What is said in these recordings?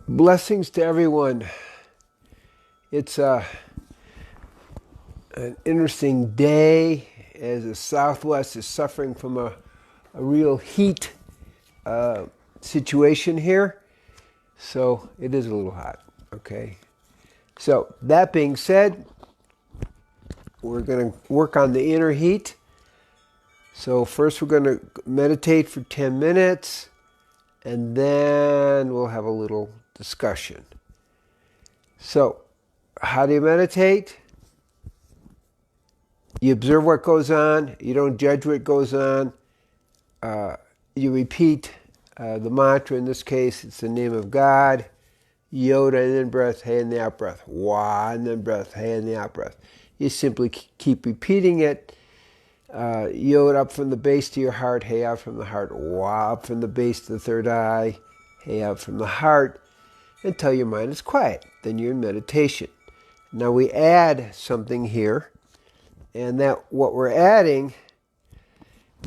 Blessings to everyone. It's an interesting day as the Southwest is suffering from a real heat situation here. So it is a little hot, okay? So that being said, we're going to work on the inner heat. So first we're going to meditate for 10 minutes, and then we'll have a little discussion. So, how do you meditate? You observe what goes on. You don't judge what goes on. You repeat the mantra. In this case, it's the name of God. Yoda, and then breath, hey, and the out breath. Wah, and then breath, hey, and the out breath. You simply keep repeating it. Yoda up from the base to your heart, hey, out from the heart. Wah, up from the base to the third eye, hey, out from the heart, until your mind is quiet. Then you're in meditation. Now we add something here, and that what we're adding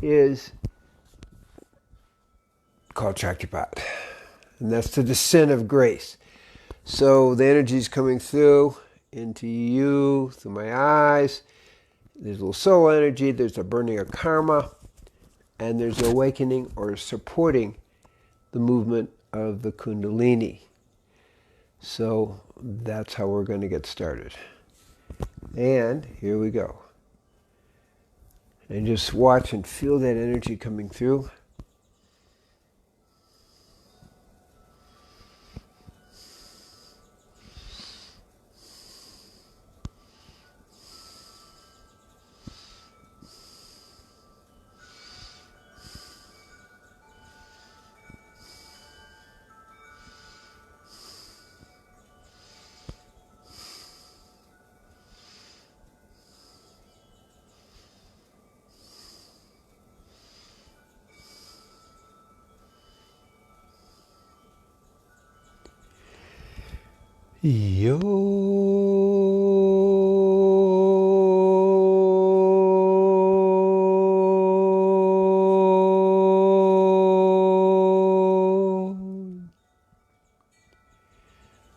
is called Shaktipat, and that's the descent of grace. So the energy is coming through into you, through my eyes. There's a little soul energy, there's a burning of karma, and there's awakening or supporting the movement of the Kundalini. So that's how we're going to get started. And here we go. And just watch and feel that energy coming through. Yo.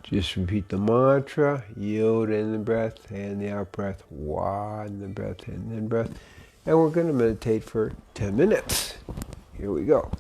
Just repeat the mantra, Yoda in the breath, and the out breath, Wah in the breath, and then breath. And we're going to meditate for 10 minutes. Here we go.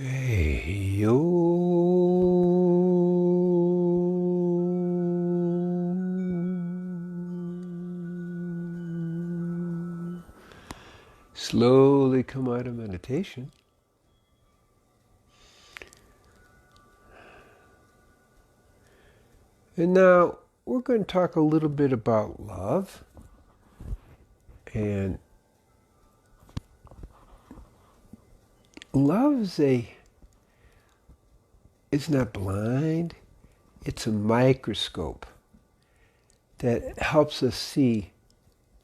Okay, yo. Slowly come out of meditation. And now we're going to talk a little bit about love. And love it's not blind, it's a microscope that helps us see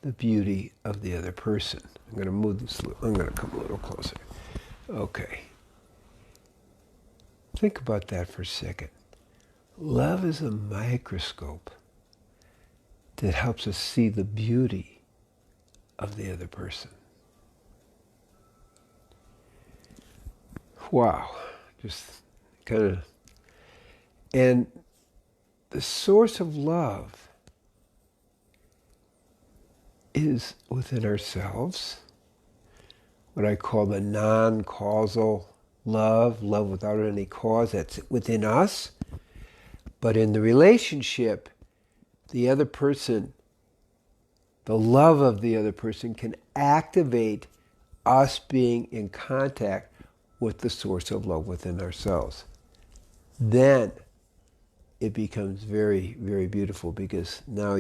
the beauty of the other person. I'm going to move this, I'm going to come a little closer. Okay. Think about that for a second. Love is a microscope that helps us see the beauty of the other person. Wow. Just kind of. And the source of love is within ourselves, what I call the non-causal love without any cause, that's within us. But in the relationship, the other person, the love of the other person can activate us being in contact with the source of love within ourselves. Then it becomes very, very beautiful, because now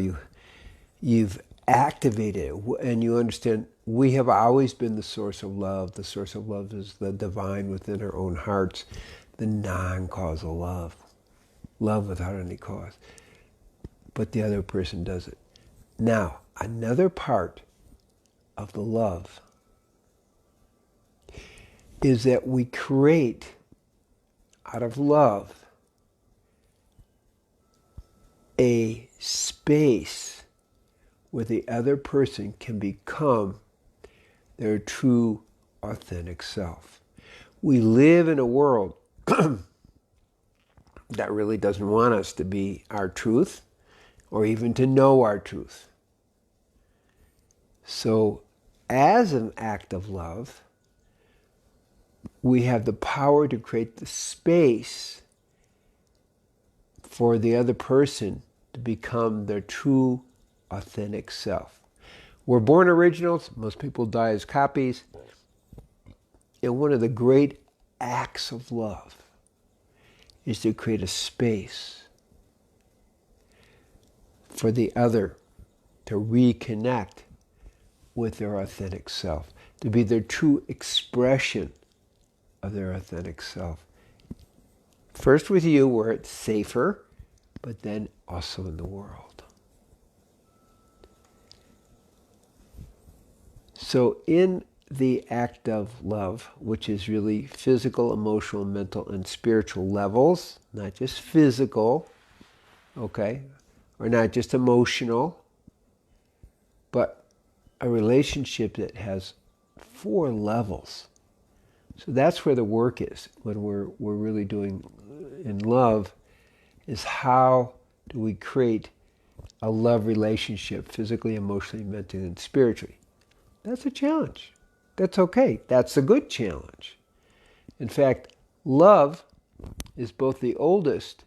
you've activated it, and you understand we have always been the source of love. The source of love is the divine within our own hearts, the non-causal love without any cause. But the other person does it. Now, another part of the love is that we create, out of love, a space where the other person can become their true, authentic self. We live in a world that really doesn't want us to be our truth, or even to know our truth. So, as an act of love, we have the power to create the space for the other person to become their true, authentic self. We're born originals. Most people die as copies. And one of the great acts of love is to create a space for the other to reconnect with their authentic self, to be their true expression of their authentic self. First with you, where it's safer, but then also in the world. So in the act of love, which is really physical, emotional, mental, and spiritual levels, not just physical, okay, or not just emotional, but a relationship that has 4 levels. So that's where the work is when we're really doing in love, is how do we create a love relationship physically, emotionally, mentally, and spiritually. That's a challenge. That's okay. That's a good challenge. In fact, love is both the oldest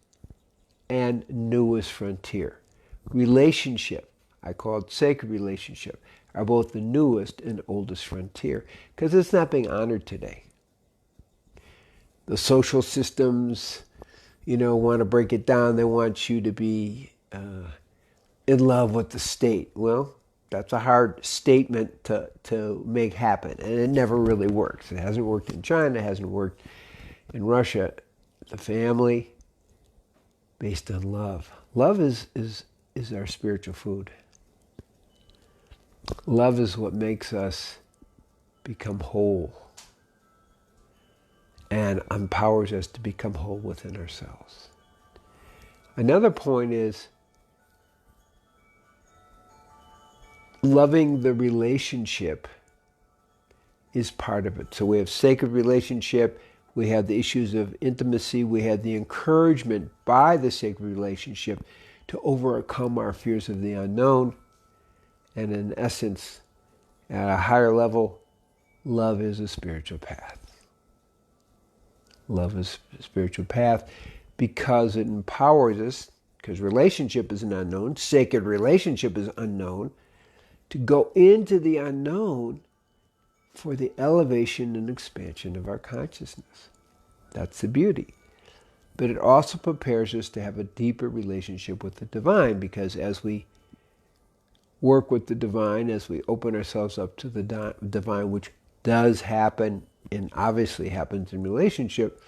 and newest frontier. Relationship, I call it sacred relationship, are both the newest and oldest frontier, because it's not being honored today. The social systems, want to break it down. They want you to be in love with the state. Well, that's a hard statement to make happen, and it never really works. It hasn't worked in China, it hasn't worked in Russia. The family, based on love. Love is our spiritual food. Love is what makes us become whole and empowers us to become whole within ourselves. Another point is loving the relationship is part of it. So we have sacred relationship, we have the issues of intimacy, we have the encouragement by the sacred relationship to overcome our fears of the unknown. And in essence, at a higher level, love is a spiritual path. Love is a spiritual path because it empowers us, because relationship is an unknown, sacred relationship is unknown, to go into the unknown for the elevation and expansion of our consciousness. That's the beauty. But it also prepares us to have a deeper relationship with the divine, because as we work with the divine, as we open ourselves up to the divine, which does happen and obviously happens in relationship,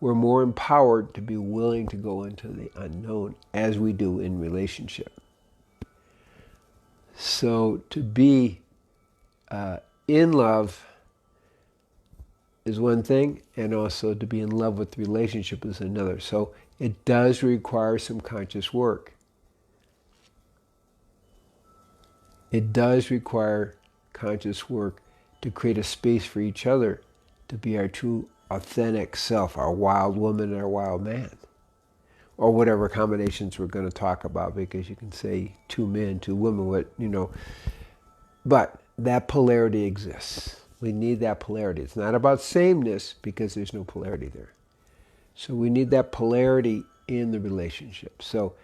we're more empowered to be willing to go into the unknown as we do in relationship. So to be in love is one thing, and also to be in love with the relationship is another. So it does require some conscious work. It does require conscious work to create a space for each other to be our true, authentic self, our wild woman and our wild man. Or whatever combinations we're going to talk about, because you can say two men, two women, but that polarity exists. We need that polarity. It's not about sameness, because there's no polarity there. So we need that polarity in the relationship. So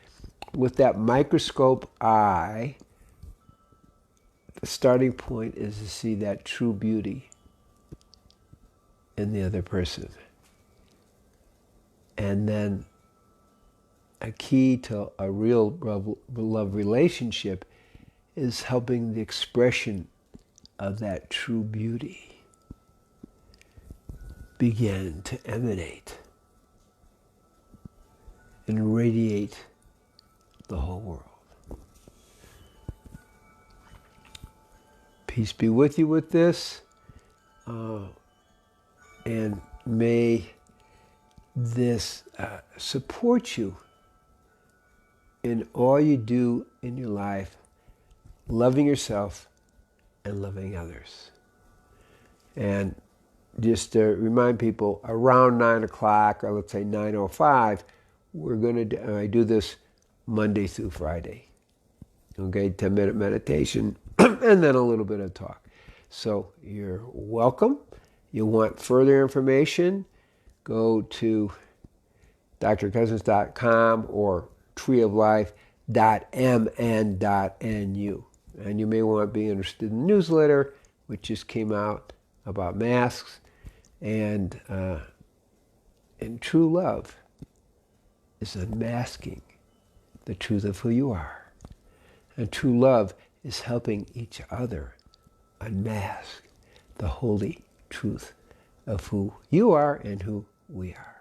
with that microscope eye, the starting point is to see that true beauty in the other person. And then a key to a real love relationship is helping the expression of that true beauty begin to emanate and radiate the whole world. Peace be with you with this, and may this support you in all you do in your life, loving yourself and loving others. And just to remind people, around 9 o'clock, or let's say 9:05, we're going to I do this Monday through Friday. Okay, 10-minute meditation, and then a little bit of talk. So you're welcome. You want further information, go to drcousens.com or treeoflife.mn.nu. And you may want to be interested in the newsletter, which just came out about masks. And true love is unmasking the truth of who you are. And true love is helping each other unmask the holy truth of who you are and who we are.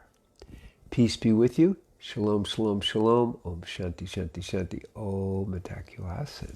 Peace be with you. Shalom, shalom, shalom. Om Shanti, Shanti, Shanti. Om Atakyo Asen.